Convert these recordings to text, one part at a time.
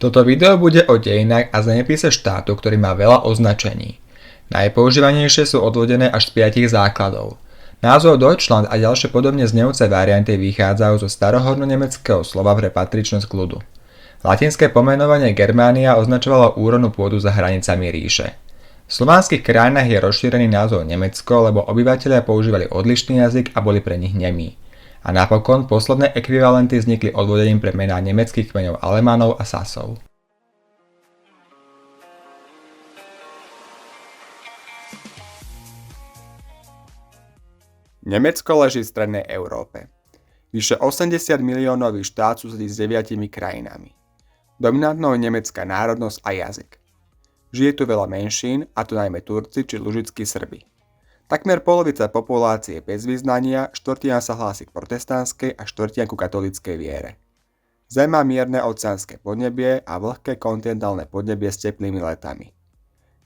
Toto video bude o dejinách a zemepise štátu, ktorý má veľa označení. Najpoužívanejšie sú odvodené až z 5 základov. Názov Deutschland a ďalšie podobne znejúce varianty vychádzajú zo starohornonemeckého slova pre patričnosť k ľudu. Latinské pomenovanie Germánia označovalo úrodnú pôdu za hranicami ríše. V slovanských krajinách je rozšírený názov Nemecko, lebo obyvatelia používali odlišný jazyk a boli pre nich nemí. A napokon posledné ekvivalenty vznikli odvodením pre mená nemeckých kmeňov Alemánov a Sasov. Nemecko leží v strednej Európe. Vyše 80 miliónový štát susedí s 9 krajinami. Dominantnou je nemecká národnosť a jazyk. Žije tu veľa menšín, a to najmä Turci či lužickí Srbi. Takmer polovica populácie je bez vyznania, štvrtina sa hlási k protestantskej a štvrtina ku katolíckej viere. Zem má mierne oceánske podnebie a vlhké kontinentálne podnebie s teplými letami.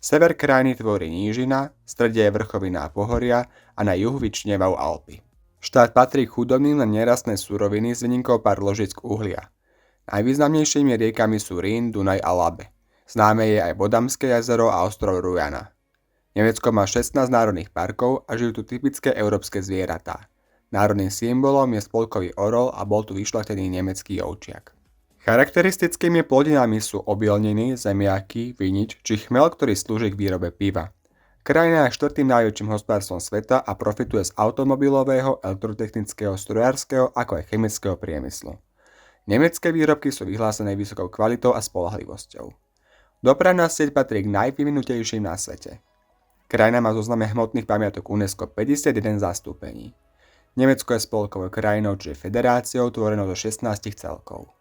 Sever krajiny tvorí nížina, v strede je vrchoviná pohoria a na juhu vyčnievajú Alpy. Štát patrí k chudobným na nerastné suroviny s výnimkou pár ložisk uhlia. Najvýznamnejšími riekami sú Rín, Dunaj a Labe. Známe je aj Bodamské jazero a ostrov Rujana. Nemecko má 16 národných parkov a žijú tu typické európske zvieratá. Národným symbolom je spolkový orol a bol tu vyšľachtený nemecký ovčiak. Charakteristickými plodinami sú obilniny, zemiaky, vinič či chmel, ktorý slúži k výrobe piva. Krajina je 4. najväčším hospodárstvom sveta a profituje z automobilového, elektrotechnického, strojárskeho ako aj chemického priemyslu. Nemecké výrobky sú vyhlásené vysokou kvalitou a spoľahlivosťou. Dopravná sieť patrí k najvyvinutejším na svete. Krajina má zozname hmotných pamiatok UNESCO 51 zastúpení. Nemecko je spolkovou krajinou, čiže federáciou tvorenou zo 16 celkov.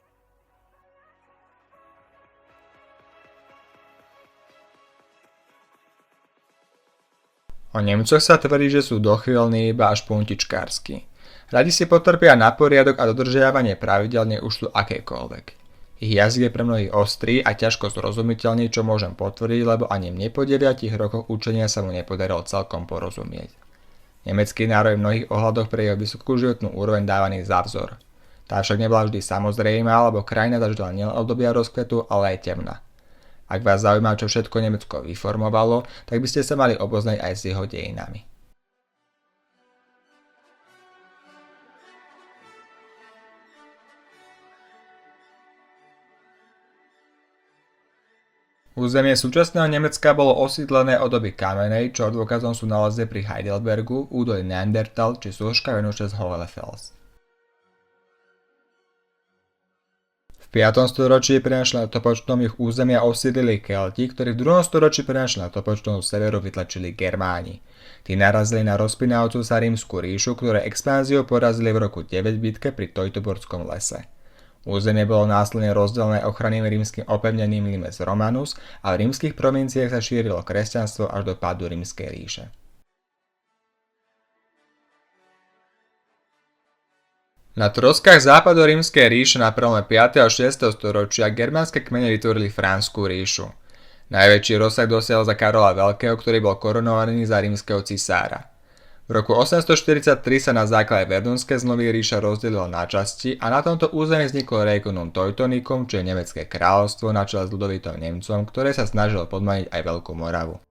O Nemcoch sa tvrdí, že sú dochvíľní iba až puntičkársky. Radi si potrpia na poriadok a dodržiavanie pravidelne už sú akékoľvek. Ich jazyk je pre mnohých ostrý a ťažko zrozumiteľný, čo môžem potvrdiť, lebo ani mne po 9 rokoch učenia sa mu nepodarilo celkom porozumieť. Nemecký národ je v mnohých ohľadoch pre jeho vysokú životnú úroveň dávaný za vzor. Tá však nebola vždy samozrejmá, lebo krajina zažila nielen obdobia rozkvetu, ale aj temna. Ak vás zaujíma, čo všetko Nemecko vyformovalo, tak by ste sa mali oboznať aj s jeho dejinami. Územie súčasného Nemecka bolo osídlené od doby kamenej, čo dôkazom sú nálezy pri Heidelbergu, údolí Neandertal či súžka venúce z Hohlefels. V 5. storočí prinašli letopočtom ich územia osídlili Kelti, ktorí v 2. storočí prinašli letopočtom z severu vytlačili Germáni. Tí narazili na rozpínajúcu sa rímsku ríšu, ktoré expanziou porazili v roku 9 bitke pri Teutoburskom lese. Územie bolo následne rozdelené ochranným rímskym opevnením Limes Romanus a v rímskych provinciách sa šírilo kresťanstvo až do pádu Rímskej ríše. Na troskách západu Rímskej ríše na prelome 5. a 6. storočia germánske kmene vytvorili Franskú ríšu. Najväčší rozsah dosiahol za Karola Veľkého, ktorý bol korunovaný za rímskeho cisára. V roku 843 sa na základe Verdunské zmluvy ríša rozdelila na časti a na tomto území vzniklo Reikunum Teutonicum, čo je nemecké kráľovstvo na čele s Ľudovítom Nemcom, ktoré sa snažilo podmaniť aj Veľkú Moravu.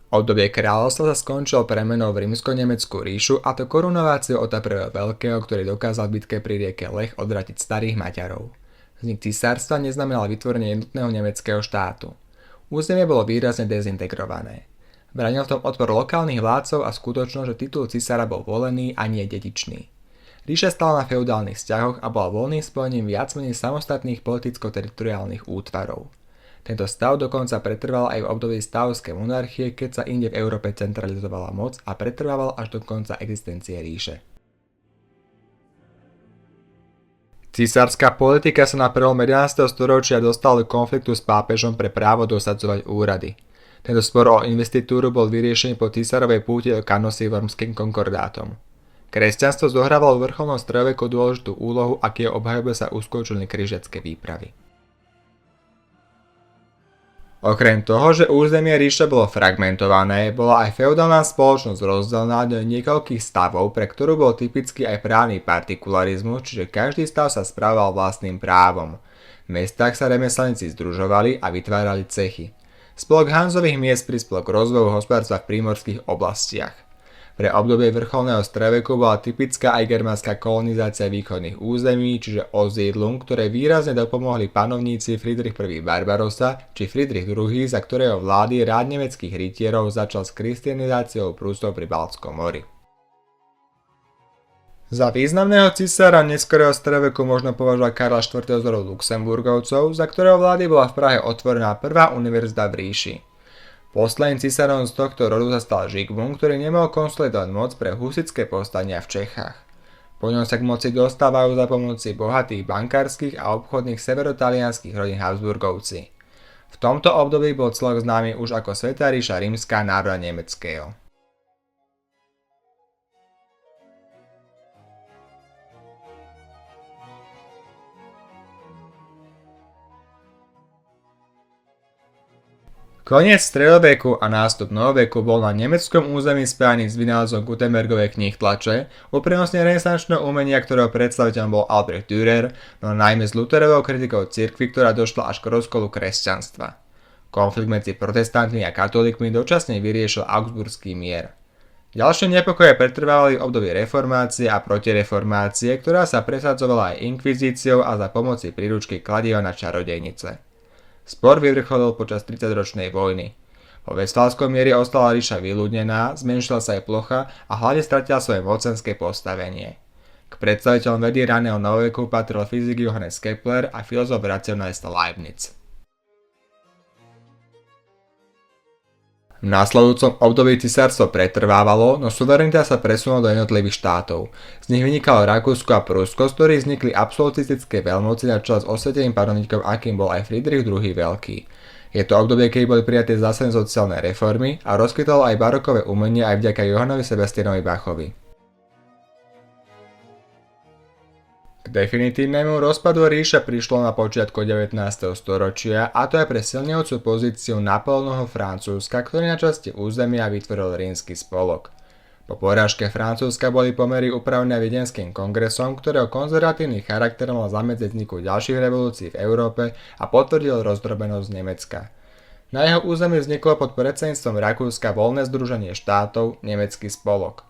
Obdobie kráľovstva sa skončilo premenou v rímsko-nemeckú ríšu, a to korunováciou Ota I. Veľkého, ktorý dokázal v bitke pri rieke Lech odvratiť starých Maďarov. Vznik cisárstva neznamenal vytvorenie jednotného nemeckého štátu. Územie bolo výrazne dezintegrované. Bránil v tom odpor lokálnych vládcov a skutočnosť, že titul cisára bol volený a nie dedičný. Ríša stála na feudálnych vzťahoch a bola voľným spojením viac menej samostatných politicko-teritoriálnych útvarov. Tento stav dokonca pretrval aj v období stavovskej monarchie, keď sa inde v Európe centralizovala moc a pretrvával až do konca existencie ríše. Císarská politika sa na prelome 11. storočia dostala do konfliktu s pápežom pre právo dosadzovať úrady. Tento spor o investitúru bol vyriešený po císarovej púti do Cannosy-Wormským konkordátom. Kresťanstvo zohrávalo v vrcholnom stredoveku dôležitú úlohu, a k jeho obhajobe sa uskutočnili križiacké výpravy. Okrem toho, že územie ríše bolo fragmentované, bola aj feudálna spoločnosť rozdelená do niekoľkých stavov, pre ktorú bol typický aj právny partikularizmus, čiže každý stav sa spravoval vlastným právom. V mestách sa remeselníci združovali a vytvárali cechy. Spolok Hanzových miest prispel k rozvoju hospodárstva v prímorských oblastiach. Pre obdobie vrcholného stredoveku bola typická aj germánska kolonizácia východných území, čiže osídlung, ktoré výrazne dopomohli panovníci Friedrich I. Barbarossa či Friedrich II., za ktorého vlády rád nemeckých rytierov začal s kristianizáciou Prusov pri Baltskom mori. Za významného cisára neskorého stredoveku možno považovať Karla IV. Z rodu Luxemburgovcov, za ktorého vlády bola v Prahe otvorená prvá univerzita v ríši. Posledným cisárom z tohto rodu sa stal Žigmund, ktorý nemohol konsolidovať moc pre husitské povstania v Čechách. Po ňom sa k moci dostávajú za pomoci bohatých bankárskych a obchodných severotalianskych rodín Habsburgovci. V tomto období bol celok známy už ako Svätá ríša rímska národa nemeckého. Koniec stredoveku a nástup novoveku bol na nemeckom území spájaný s vynálezom Gutenbergovej knih tlače, uprednostne renesančného umenia, ktorého predstaviteľom bol Albrecht Dürer, no najmä s Lutherovou kritikou cirkvi, ktorá došla až k rozkolu kresťanstva. Konflikt medzi protestantmi a katolíkmi dočasne vyriešil Augsburský mier. Ďalšie nepokoje pretrvávali v období reformácie a protireformácie, ktorá sa presadzovala aj inkvizíciou a za pomoci príručky kladiva na čarodejnice. Spor vyvrcholil počas 30-ročnej vojny. Po Vestfálskom mieri ostala ríša vyľudnená, zmenšila sa jej plocha a hlavne stratila svoje mocenské postavenie. K predstaviteľom vedy raného novoveku patril fyzik Johannes Kepler a filozof racionalista Leibniz. V následujúcom období cisárstvo pretrvávalo, no suverenita sa presunula do jednotlivých štátov. Z nich vynikalo Rakúsko a Prusko, z ktorých vznikli absolutistické veľmoci na čele s osvieteným panovníkom, akým bol aj Friedrich II. Veľký. Je to obdobie, keď boli prijaté zásadné sociálne reformy a rozkvitalo aj barokové umenie aj vďaka Johannovi Sebastianovi Bachovi. K definitívnemu rozpadu ríše prišlo na počiatku 19. storočia, a to aj pre silnejúcu pozíciu Napoleónovho Francúzska, ktorý na časti územia vytvoril rímsky spolok. Po porážke Francúzska boli pomery upravené Viedenským kongresom, ktorého konzervatívny charakter mal zamedziť vzniku ďalších revolúcií v Európe a potvrdil rozdrobenosť Nemecka. Na jeho území vzniklo pod predsedníctvom Rakúska voľné združenie štátov, nemecký spolok.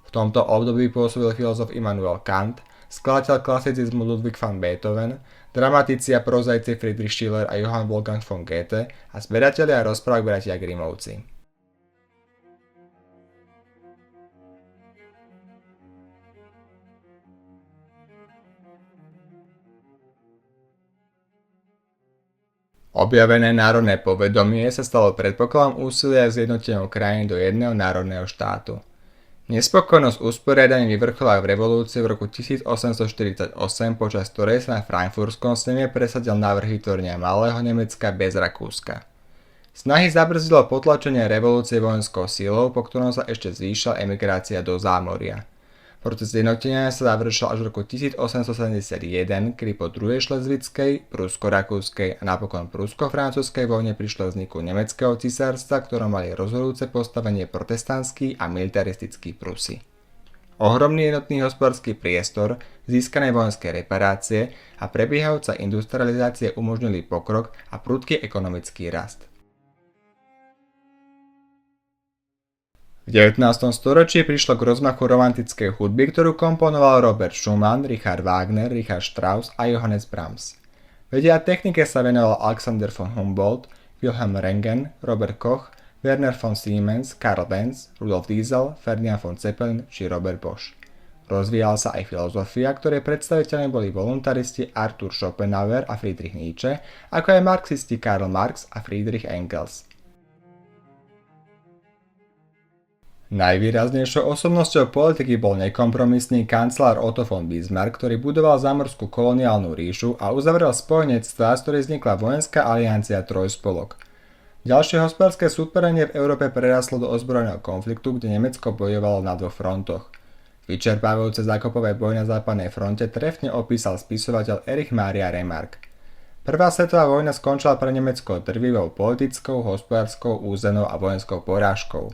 V tomto období pôsobil filozof Immanuel Kant, skladateľ klasicizmu Ludwig van Beethoven, dramatici a prozaici Friedrich Schiller a Johann Wolfgang von Goethe a zberatelia rozprávok bratia Grimmovci. Objavené národné povedomie sa stalo predpokladom úsilia zjednotenia krajín do jedného národného štátu. Nespokojnosť usporiadaním vyvrcholila v revolúcii v roku 1848, počas ktorej sa na Frankfurtskom sneme presadil návrh vytvorenia malého Nemecka bez Rakúska. Snahy zabrzdilo potlačenie revolúcie vojenskou silou, po ktorom sa ešte zvýšila emigrácia do zámoria. Proces zjednotenia sa završil až v roku 1871, kedy po druhej šlezvickej, prusko-rakúskej a napokon prusko-francúzskej vojne prišlo k vzniku nemeckého cisárstva, ktorom mali rozhodujúce postavenie protestantský a militaristický Prusy. Ohromný jednotný hospodársky priestor, získané vojenské reparácie a prebiehajúca industrializácia umožnili pokrok a prudký ekonomický rast. V 19. storočí prišlo k rozmachu romantickej hudby, ktorú komponoval Robert Schumann, Richard Wagner, Richard Strauss a Johannes Brahms. Vede a technike sa venoval Alexander von Humboldt, Wilhelm Röntgen, Robert Koch, Werner von Siemens, Karl Benz, Rudolf Diesel, Ferdinand von Zeppelin či Robert Bosch. Rozvíjala sa aj filozofia, ktorej predstaviteľmi boli voluntaristi Arthur Schopenhauer a Friedrich Nietzsche, ako aj marxisti Karl Marx a Friedrich Engels. Najvýraznejšou osobnosťou politiky bol nekompromisný kancelár Otto von Bismarck, ktorý budoval zámorskú koloniálnu ríšu a uzavrel spojenectvá, z ktorej vznikla vojenská aliancia Trojspolok. Ďalšie hospodárske súperenie v Európe prerastlo do ozbrojeného konfliktu, kde Nemecko bojovalo na dvoch frontoch. Vyčerpávajúce zákopové boje na západnej fronte trefne opísal spisovateľ Erich Maria Remarque. Prvá svetová vojna skončila pre Nemecko drvivou politickou, hospodárskou, územnou a vojenskou porážkou.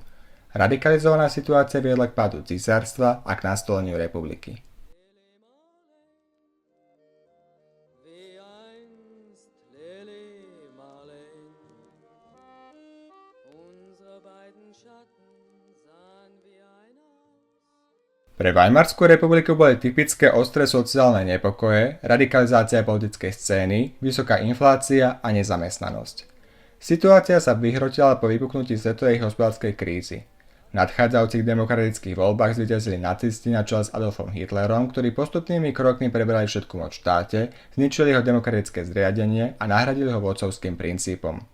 Radikalizovaná situácia viedla k pádu císarstva a k nastoleniu republiky. Pre Weimarskú republiku boli typické ostré sociálne nepokoje, radikalizácia politickej scény, vysoká inflácia a nezamestnanosť. Situácia sa vyhrotila po vypuknutí svetovej hospodárskej krízy. V nadchádzajúcich demokratických voľbách zvíťazili nacisti na čele s Adolfom Hitlerom, ktorí postupnými krokmi prebrali všetku moc v štáte, zničili jeho demokratické zriadenie a nahradili ho vodcovským princípom.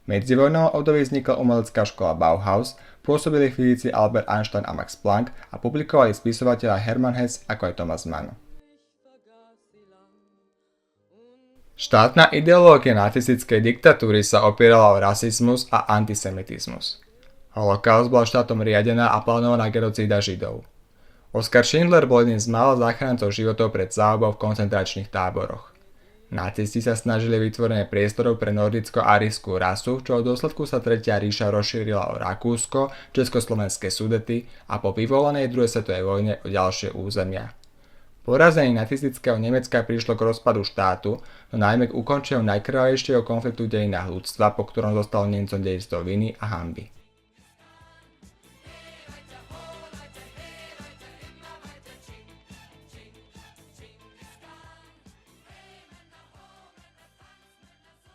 V medzivojnovom období vznikla umelecká škola Bauhaus, pôsobili fyzici Albert Einstein a Max Planck a publikovali spisovatelia Hermann Hesse ako aj Thomas Mann. Štátna ideológia nacistickej diktatúry sa opierala o rasizmus a antisemitizmus. Holokaust bola štátom riadená a plánovaná genocída Židov. Oskar Schindler bol jedným z mála záchrancov životov pred záhubou v koncentračných táboroch. Nacisti sa snažili vytvorenie priestorov pre nordicko-árijskú rasu, čo v dôsledku sa Tretia ríša rozšírila o Rakúsko, Československé Sudety a po vyvolanej druhej svetovej vojne o ďalšie územia. Porazenie nacistického Nemecka prišlo k rozpadu štátu, no najmä k ukončeniu najkrvavejšieho konfliktu v dejinách ľudstva, po ktorom zostalo Nemcom dejstvo viny a hanby.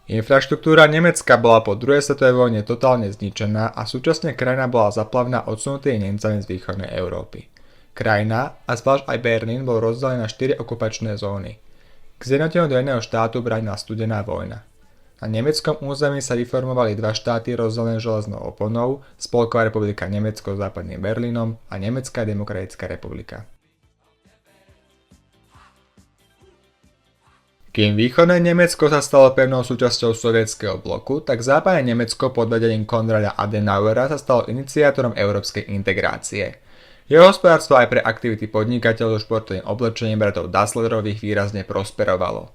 Infraštruktúra Nemecka bola po druhej svetovej vojne totálne zničená a súčasne krajina bola zaplavená odsunutými Nemcami z východnej Európy. Krajina, a zvlášť aj Berlín, bol rozdelený na 4 okupačné zóny. K zjednoteniu do jedného štátu bránila studená vojna. Na nemeckom území sa vyformovali dva štáty rozdelené železnou oponou, Spolková republika Nemecko s západným Berlínom a Nemecká demokratická republika. Kým východné Nemecko sa stalo pevnou súčasťou sovietskeho bloku, tak západné Nemecko pod vedením Konrada Adenauera sa stalo iniciátorom európskej integrácie. Jeho hospodárstvo aj pre aktivity podnikateľov so športovým oblečením bratov Dasslerových výrazne prosperovalo.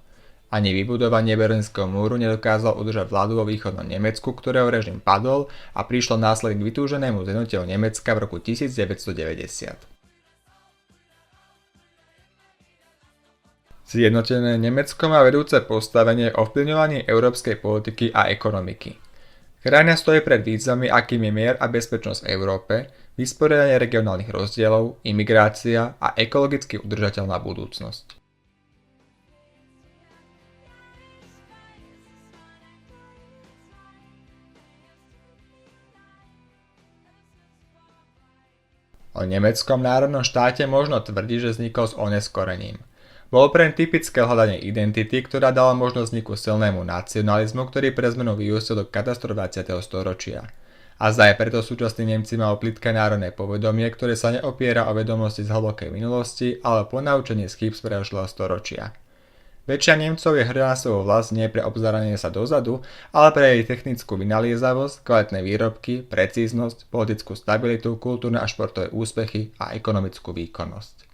Ani vybudovanie Berlínskeho múru nedokázal udržať vládu vo východnom Nemecku, ktorého režim padol a prišlo následne k vytúženému zjednoteniu Nemecka v roku 1990. Zjednotené Nemecko má vedúce postavenie ovplyvňovanie európskej politiky a ekonomiky. Krajina stojí pred výzvami, akým je mier a bezpečnosť v Európe, vysporiadanie regionálnych rozdielov, imigrácia a ekologicky udržateľná budúcnosť. O nemeckom národnom štáte možno tvrdiť, že vznikol s oneskorením. Bolo preň typické hľadanie identity, ktorá dala možnosť vzniku silnému nacionalizmu, ktorý pre zmenu vyústil do katastrof 20. storočia. A aj preto súčasní Nemci majú plitké národné povedomie, ktoré sa neopiera o vedomosti z hlbokej minulosti, ale ponaučenie z chýb z predošlého storočia. Väčšina Nemcov je hrdá na svoju vlast nie pre obzeranie sa dozadu, ale pre jej technickú vynaliezavosť, kvalitné výrobky, precíznosť, politickú stabilitu, kultúrne a športové úspechy a ekonomickú výkonnosť.